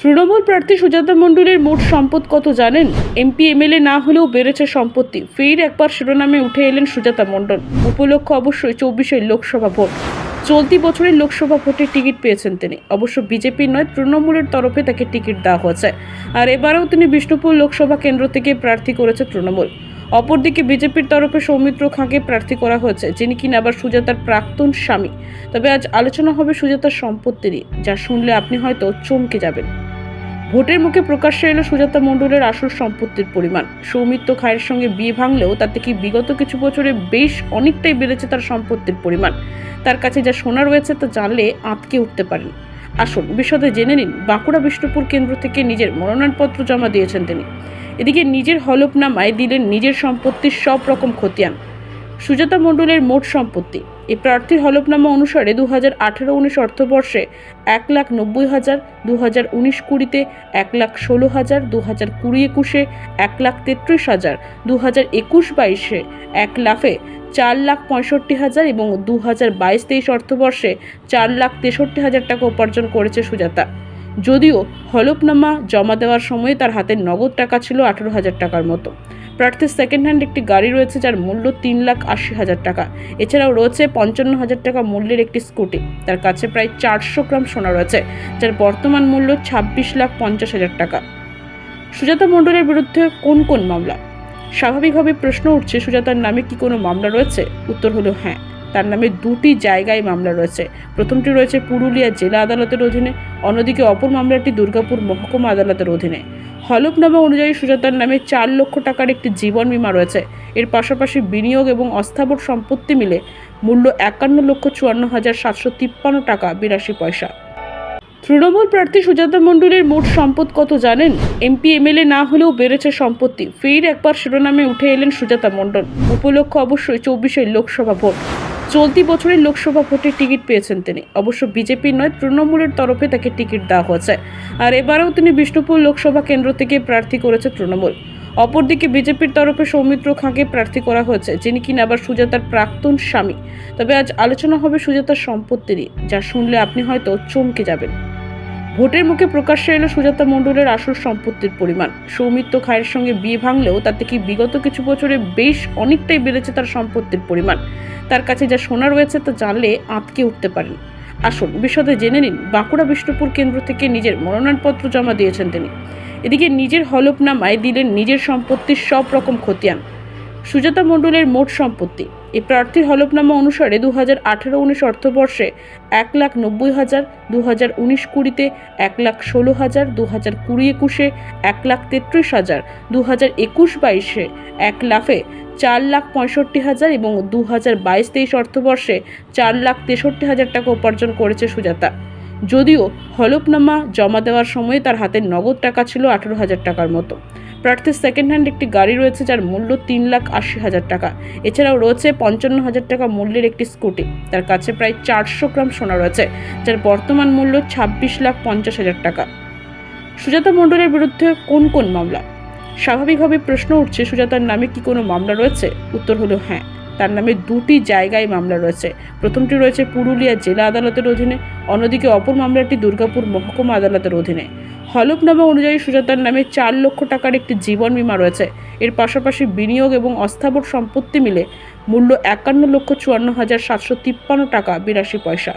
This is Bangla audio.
তৃণমূল প্রার্থী সুজাতা মণ্ডলের মোট সম্পদ কত জানেন? এমপি এমএলএ না হলেও বেড়েছে সম্পত্তি। ফের একবার শিরোনামে উঠে এলেন সুজাতা মণ্ডল। উপলক্ষ অবশ্যই 24-এর লোকসভা ভোট। চলতি বছরের লোকসভা ভোটের টিকিট পেয়েছেন তিনি। অবশ্য বিজেপির নয়, তৃণমূলের তরফে তাকে টিকিট দেওয়া হয়েছে। আর এবারেও তিনি বিষ্ণুপুর লোকসভা কেন্দ্র থেকে প্রার্থী করেছে তৃণমূল। অপরদিকে বিজেপির তরফে সৌমিত্র খাঁকে প্রার্থী করা হয়েছে, যিনি কিনা আবার সুজাতার প্রাক্তন স্বামী। তবে আজ আলোচনা হবে সুজাতার সম্পত্তি নিয়ে, যা শুনলে আপনি হয়তো চমকে যাবেন। ভোটের মুখে প্রকাশ্যে এলো সুজাতা মণ্ডলের আসল সম্পত্তির পরিমাণ। সৌমিত্র খায়ের সঙ্গে বিয়ে ভাঙলেও তাতে কি বিগত কিছু বছরে বেশ অনেকটাই বেড়েছে তার সম্পত্তির পরিমাণ। তার কাছে যা সোনা রয়েছে তা জানলে আঁতকে উঠতে পারেন। আসুন বিশদে জেনে নিন। বাঁকুড়া বিষ্ণুপুর কেন্দ্র থেকে নিজের মনোনয়নপত্র জমা দিয়েছেন তিনি। এদিকে নিজের হলফনামায় দিলেন নিজের সম্পত্তির সব রকম খতিয়ান। সুজাতা মণ্ডলের মোট সম্পত্তি। এই প্রার্থীর হলফনামা অনুসারে 2018-19 অর্থবর্ষে 1,90,000, 2019-20 1,16,000, 2020-21 1,33,000, 2021-22 1,00,000 4,65,000 এবং 2022-23 অর্থবর্ষে 4,63,000 টাকা উপার্জন করেছে সুজাতা। যদিও হলফনামা জমা দেওয়ার সময় তার হাতে নগদ টাকা ছিল 18,000 টাকার মতো। প্রার্থীর সেকেন্ড হ্যান্ড একটি গাড়ি রয়েছে, যার মূল্য 3,80,000 টাকা। এছাড়াও রয়েছে 55,000 টাকা মূল্যের একটি স্কুটি। তার কাছে প্রায় 400 গ্রাম সোনা রয়েছে, যার বর্তমান মূল্য 26,50,000 টাকা। সুজাতা মণ্ডলের বিরুদ্ধে কোন কোন মামলা? স্বাভাবিকভাবে প্রশ্ন উঠছে, সুজাতার নামে কি কোনো মামলা রয়েছে? উত্তর হলো হ্যাঁ, তার নামে দুটি জায়গায় মামলা রয়েছে। প্রথমটি রয়েছে পুরুলিয়া জেলা আদালতের অধীনে, অন্যদিকে অপর মামলাটি দুর্গাপুর মহকুমা আদালতের অধীনে। হলফনামা অনুযায়ী সুজাতার নামে 4 লক্ষ টাকার একটি জীবন বীমা রয়েছে। এর পাশাপাশি বিনিয়োগ এবং অস্থাবর সম্পত্তি মিলে মূল্য 51,54,753 টাকা 82 পয়সা। তৃণমূল প্রার্থী সুজাতা মণ্ডলের মোট সম্পদ কত জানেন? এমপি এমএলএ না হলেও বেড়েছে সম্পত্তি। ফের একবার শিরোনামে উঠে এলেন সুজাতা মণ্ডল। উপলক্ষ অবশ্যই 24-এর লোকসভা ভোট। চলতি বছরের লোকসভা ভোটের টিকিট পেয়েছেন তিনি। অবশ্য বিজেপির নয়, তৃণমূলের তরফে তাকে টিকিট দেওয়া হয়েছে। আর এবারেও তিনি বিষ্ণুপুর লোকসভা কেন্দ্র থেকে প্রার্থী করেছে তৃণমূল। অপরদিকে বিজেপির তরফে সৌমিত্র খাঁকে প্রার্থী করা হয়েছে, যিনি কিনা আবার সুজাতার প্রাক্তন স্বামী। তবে আজ আলোচনা হবে সুজাতার সম্পত্তি নিয়ে, যা শুনলে আপনি হয়তো চমকে যাবেন। ভোটের মুখে প্রকাশ্যে এলো সুজাতা মণ্ডলের আসল সম্পত্তির পরিমাণ। সৌমিত্র খায়ের সঙ্গে বিয়ে ভাঙলেও তাতে কি বিগত কিছু বছরে বেশ অনেকটাই বেড়েছে তার সম্পত্তির পরিমাণ। তার কাছে যা সোনা রয়েছে তা জানলে আঁতকে উঠতে পারেন। আসুন বিশদে জেনে নিন। বাঁকুড়া বিষ্ণুপুর কেন্দ্র থেকে নিজের মনোনয়নপত্র জমা দিয়েছেন তিনি। এদিকে নিজের হলফনামায় দিলেন নিজের সম্পত্তির সব রকম খতিয়ান। সুজাতা মণ্ডলের মোট সম্পত্তি। এই প্রার্থীর হলফনামা অনুসারে 2018-19 অর্থবর্ষে 1,90,000, 2019-20 1,16,000, 2020-21 1,33,000, 2021-22 1,00,000 4,65,000 এবং 2022-23 অর্থবর্ষে 4,63,000 টাকা উপার্জন করেছে সুজাতা। যদিও হলফনামা জমা দেওয়ার সময় তার হাতে নগদ টাকা ছিল 18,000 টাকার মতো। প্রার্থীর সেকেন্ড হ্যান্ড একটি গাড়ি রয়েছে, যার মূল্য 3,80,000 টাকা। এছাড়াও রয়েছে 55,000 টাকা মূল্যের একটি স্কুটি। তার কাছে প্রায় 400 গ্রাম সোনা রয়েছে, যার বর্তমান মূল্য 26,50,000 টাকা। সুজাতা মণ্ডলের বিরুদ্ধে কোন কোন মামলা? স্বাভাবিকভাবে প্রশ্ন উঠছে, সুজাতার নামে কি কোনো মামলা রয়েছে? উত্তর হলো হ্যাঁ, তার নামে দুটি জায়গায় মামলা রয়েছে। প্রথমটি রয়েছে পুরুলিয়া জেলা আদালতের অধীনে, অন্যদিকে অপর মামলাটি দুর্গাপুর মহকুমা আদালতের অধীনে। হলফনামা অনুযায়ী সুজাতার নামে 4 লক্ষ টাকার একটি জীবন বীমা রয়েছে। এর পাশাপাশি বিনিয়োগ এবং অস্থাবর সম্পত্তি মিলে মূল্য 51,54,753 টাকা 82 পয়সা।